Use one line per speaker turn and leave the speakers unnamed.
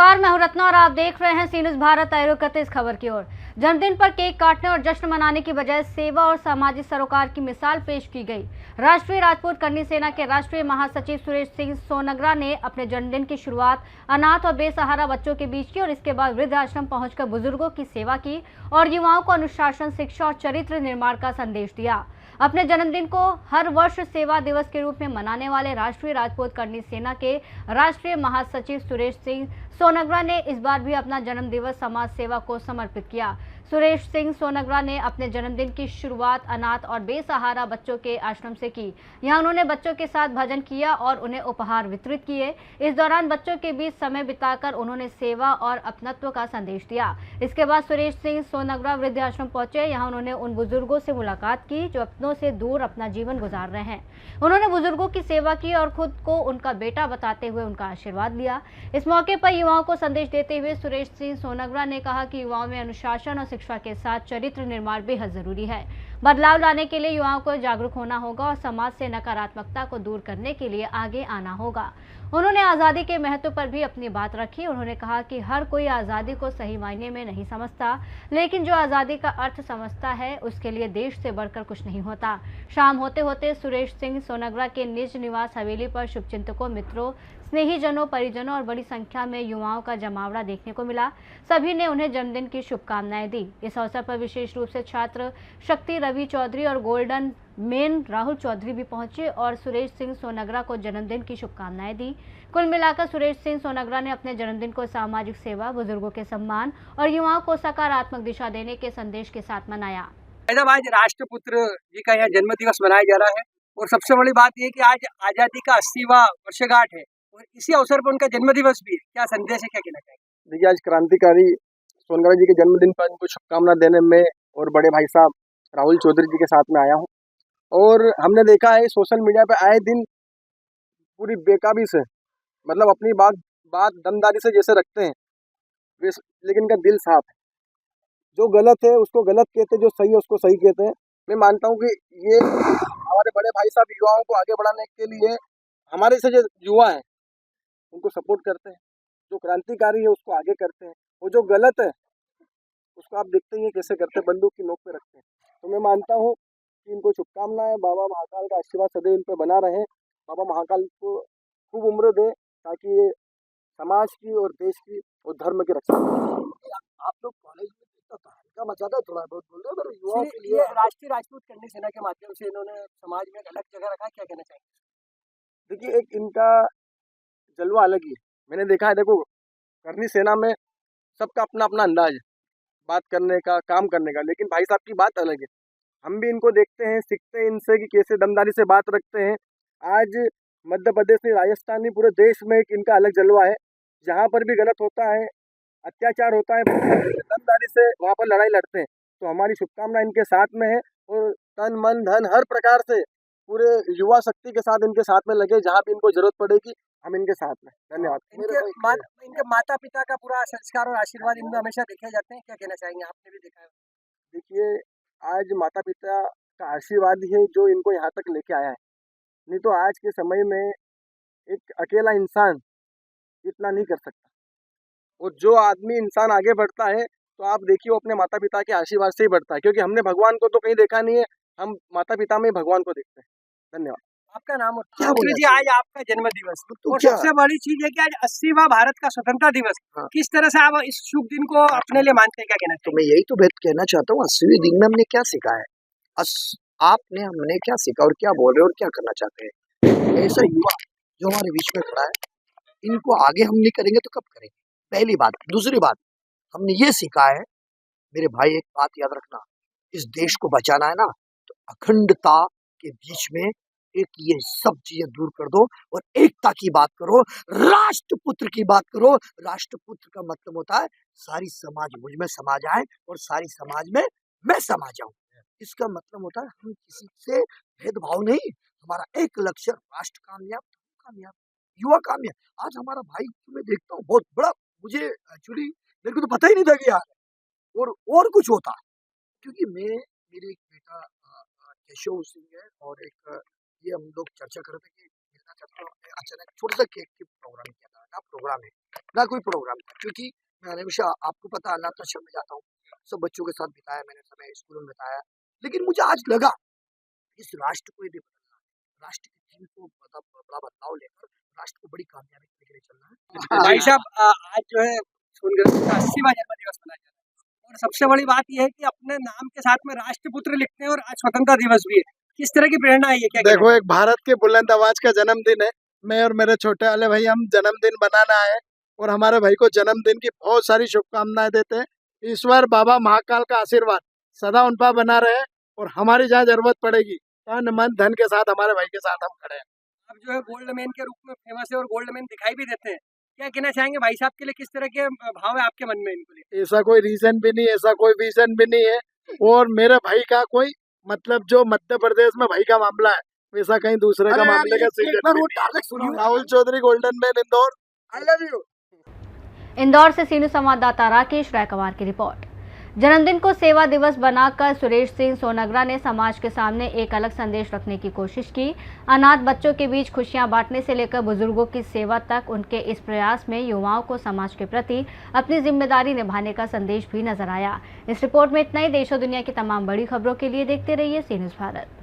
नमस्कार, मैं हूं रत्ना और आप देख रहे हैं सी न्यूज़ भारत। आए करते इस खबर की ओर। जन्मदिन पर केक काटने और जश्न मनाने की बजाय सेवा और सामाजिक सरोकार की मिसाल पेश की गई। राष्ट्रीय राजपूत करनी सेना के राष्ट्रीय महासचिव सुरेश सिंह सोनग्रा ने अपने जन्मदिन की शुरुआत अनाथ और बेसहारा बच्चों के बीच की और इसके बाद वृद्ध आश्रम पहुंचकर बुजुर्गों की सेवा की और युवाओं को अनुशासन, शिक्षा और चरित्र निर्माण का संदेश दिया। अपने जन्मदिन को हर वर्ष सेवा दिवस के रूप में मनाने वाले राष्ट्रीय राजपूत करनी सेना के राष्ट्रीय महासचिव सुरेश सिंह सोनग्रा ने इस बार भी अपना जन्म दिवस समाज सेवा को समर्पित किया। सुरेश सिंह सोनग्रा ने अपने जन्मदिन की शुरुआत अनाथ और बेसहारा बच्चों के आश्रम से की। यहां उन्होंने बच्चों के साथ भजन किया और उन्हें उपहार वितरित किए। इस दौरान बच्चों के बीच समय बिताकर उन्होंने सेवा और अपनत्व का संदेश दिया। इसके बाद सुरेश सिंह सोनग्रा वृद्ध आश्रम पहुंचे। यहां उन्होंने उन बुजुर्गों से मुलाकात की जो अपनों से दूर अपना जीवन गुजार रहे हैं। उन्होंने बुजुर्गों की सेवा की और खुद को उनका बेटा बताते हुए उनका आशीर्वाद लिया। इस मौके पर युवाओं को संदेश देते हुए सुरेश सिंह सोनग्रा ने कहा कि युवाओं में अनुशासन और शिक्षा के साथ चरित्र निर्माण बेहद जरूरी है। बदलाव लाने के लिए युवाओं को जागरूक होना होगा और समाज से नकारात्मकता को दूर करने के लिए आगे आना होगा। उन्होंने आज़ादी के महत्व पर भी अपनी बात रखी। उन्होंने कहा कि हर कोई आज़ादी को सही मायने में नहीं समझता, लेकिन जो आज़ादी का अर्थ समझता है उसके लिए देश से बढ़कर कुछ नहीं होता। शाम होते होते सुरेश सिंह सोनग्रा के निज निवास हवेली पर शुभचिंतकों, मित्रों, स्नेहीजनों, परिजनों और बड़ी संख्या में युवाओं का जमावड़ा देखने को मिला। सभी ने उन्हें जन्मदिन की शुभकामनाएं दी। इस अवसर पर विशेष रूप से छात्र शक्ति रवि चौधरी और गोल्डन मेन राहुल चौधरी भी पहुंचे और सुरेश सिंह सोनग्रा को जन्मदिन की शुभकामनाएं दी। कुल मिलाकर सुरेश सिंह सोनग्रा ने अपने जन्मदिन को सामाजिक सेवा, बुजुर्गों के सम्मान और युवाओं को सकारात्मक दिशा देने के संदेश के साथ मनाया।
आज राष्ट्रपुत्र जी का यहाँ जन्म दिवस मनाया जा रहा है और सबसे बड़ी बात यह कि आज आजादी का 80वां वर्षगांठ है और इसी अवसर पर उनका जन्म दिवस भी है। क्या संदेश है, क्या कहना चाहिए?
देखिए, आज क्रांतिकारी सोनग्रा जी के जन्मदिन पर उनको शुभकामना देने में और बड़े भाई साहब राहुल चौधरी जी के साथ में आया हूँ। और हमने देखा है सोशल मीडिया पे आए दिन पूरी बेकाबी से, मतलब अपनी बात दमदारी से जैसे रखते हैं लेकिन इनका दिल साफ है। जो गलत है उसको गलत कहते हैं, जो सही है उसको सही कहते हैं। मैं मानता हूँ कि ये हमारे बड़े भाई साहब युवाओं को आगे बढ़ाने के लिए हमारे से जो युवा हैं उनको सपोर्ट करते हैं, जो क्रांतिकारी है उसको आगे करते हैं, और जो गलत है उसको आप देखते ही हैं कैसे करते हैं, बंदूक की नोक पे रखते हैं। तो मैं मानता हूँ कि इनको शुभकामनाएं, बाबा महाकाल का आशीर्वाद सदैव इन पर बना रहे। बाबा महाकाल को खूब उम्र दे ताकि ये समाज की और देश की और धर्म की रक्षा करें।
आप लोग कॉलेज में हल्का मचाता है, थोड़ा बहुत बोल रहे हैं युवाओं के लिए।
ये राष्ट्रीय राजपूत करनी सेना के माध्यम से इन्होंने समाज में एक अलग जगह रखा, क्या कहना चाहिए?
देखिए, एक इनका जलवा अलग ही है। मैंने देखा है, देखो करनी सेना में सबका अपना अपना अंदाज है बात करने का, काम करने का, लेकिन भाई साहब की बात अलग है। हम भी इनको देखते हैं, सीखते हैं इनसे कि कैसे दमदारी से बात रखते हैं। आज मध्य प्रदेश नहीं, राजस्थान नहीं, पूरे देश में एक इनका अलग जलवा है। जहाँ पर भी गलत होता है, अत्याचार होता है, दमदारी से वहाँ पर लड़ाई लड़ते हैं। तो हमारी शुभकामना इनके साथ में है और तन मन धन हर प्रकार से पूरे युवा शक्ति के साथ इनके साथ में लगे। जहाँ भी इनको जरूरत पड़ेगी हम इनके साथ में। धन्यवाद।
इनके माता पिता का पूरा संस्कार और आशीर्वाद इनमें हमेशा देखे जाते हैं, क्या कहना चाहेंगे? आपने भी देखा है।
देखिए, आज माता पिता का आशीर्वाद ही है जो इनको यहाँ तक लेके आया है। नहीं तो आज के समय में एक अकेला इंसान इतना नहीं कर सकता, और जो आदमी इंसान आगे बढ़ता है तो आप देखिए वो अपने माता पिता के आशीर्वाद से ही बढ़ता है, क्योंकि हमने भगवान को तो कहीं देखा नहीं है, हम माता पिता में भगवान को देखते हैं। धन्यवाद।
आपका नाम और
क्या बोला
जी? आज आपका जन्म दिवस
तो
और
क्या?
सबसे बड़ी चीज है कि आज 80वां भारत का स्वतंत्रता दिवस।
हाँ।
किस तरह से आप इस शुभ दिन को अपने लिए मानते हैं, क्या कहना
तो मैं यही तो बात कहना चाहता हूँ, 80वें दिन में हमने क्या सीखा है, आपने हमने क्या सीखा और क्या बोल रहे हो और क्या करना चाहते हैं। ऐसा युवा जो हमारे बीच में खड़ा है, इनको आगे हम नहीं करेंगे तो कब करेंगे, पहली बात। दूसरी बात, हमने ये सीखा है मेरे भाई, एक बात याद रखना, इस देश को बचाना है ना तो अखंडता के बीच में एक ये सब चीजें दूर कर दो और एकता की बात करो, राष्ट्रपुत्र की बात करो। राष्ट्रपुत्र का मतलब होता है सारी समाज मुझ में समा जाए और सारी समाज में मैं समा जाऊं। इसका मतलब होता है हम किसी से भेदभाव नहीं, हमारा एक लक्ष्य, राष्ट्र कामयाब, कामयाब, युवा कामयाब। आज हमारा भाई मैं देखता हूँ बहुत बड़ा, मुझे एक्चुअली मेरे को तो पता ही नहीं था कि यार और कुछ होता, क्योंकि मेरे एक बेटा केशव सिंह है और एक ये हम लोग चर्चा कर रहे थे कि अचानक छोटा सा केक की प्रोग्राम किया था का प्रोग्राम है, ना कोई प्रोग्राम था। क्योंकि मैं हमेशा, आपको पता है, अनाथ आश्रम में जाता हूँ, सब बच्चों के साथ बिताया मैंने समय, स्कूल में बिताया। लेकिन मुझे आज लगा इस राष्ट्र को यदि बदलना है, राष्ट्र की थीम को बड़ा बदलाव लेकर राष्ट्र को बड़ी कामयाबी के लिए चलना है।
भाई साहब, आज जो है सोनगंज का 80वां जन्मदिवस मनाया जा रहा है और सबसे बड़ी बात यह है कि अपने नाम के साथ में राष्ट्रपुत्र लिखते हैं और आज स्वतंत्रता दिवस भी है। किस तरह की प्रेरणा है ये, क्या
देखो, एक भारत के बुलंद आवाज का जन्मदिन है। मैं और मेरे छोटे वाले भाई हम जन्मदिन बनाना है और हमारे भाई को जन्मदिन की बहुत सारी शुभकामनाएं देते हैं। ईश्वर बाबा महाकाल का आशीर्वाद सदा उन पर बना रहे और हमारी जहाँ जरूरत पड़ेगी तन मन धन के साथ हमारे भाई के साथ हम खड़े हैं।
आप जो है गोल्ड मैन के रूप में फेमस है और गोल्ड मैन दिखाई भी देते हैं। क्या कहना चाहेंगे भाई साहब के लिए, किस तरह के भाव है आपके मन में इनको लिए?
ऐसा कोई रीजन भी नहीं, ऐसा कोई विजन भी नहीं है। और मेरे भाई का कोई मतलब जो मध्य प्रदेश में भाई का मामला है वैसा कहीं दूसरे का मामले का season. Rahul Chaudhary, golden man, Indore.
I love you.
Indore से सीनू संवाददाता राकेश रायकवार की रिपोर्ट। जन्मदिन को सेवा दिवस बनाकर सुरेश सिंह सोनगरा ने समाज के सामने एक अलग संदेश रखने की कोशिश की। अनाथ बच्चों के बीच खुशियां बांटने से लेकर बुजुर्गों की सेवा तक उनके इस प्रयास में युवाओं को समाज के प्रति अपनी जिम्मेदारी निभाने का संदेश भी नजर आया। इस रिपोर्ट में इतना ही। देश और दुनिया की तमाम बड़ी खबरों के लिए देखते रहिए सी न्यूज़ भारत।